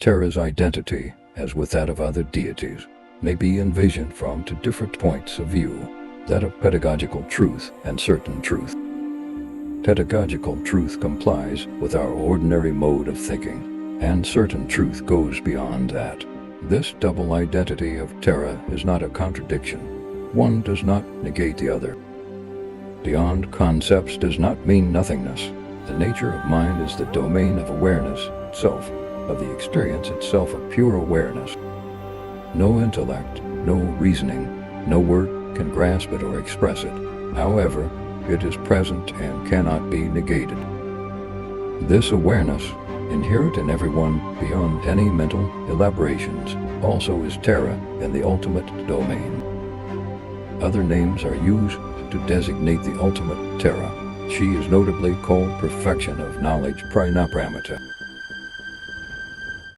Terra's identity, as with that of other deities, may be envisioned from two different points of view, that of pedagogical truth and certain truth. Pedagogical truth complies with our ordinary mode of thinking, and certain truth goes beyond that. This double identity of Terra is not a contradiction. One does not negate the other. Beyond concepts does not mean nothingness. The nature of mind is the domain of awareness itself, of the experience itself of pure awareness. No intellect, no reasoning, no word can grasp it or express it. However, it is present and cannot be negated. This awareness, inherent in everyone beyond any mental elaborations, also is Terra in the ultimate domain. Other names are used to designate the ultimate Terra. She is notably called perfection of knowledge, Prajnaparamita.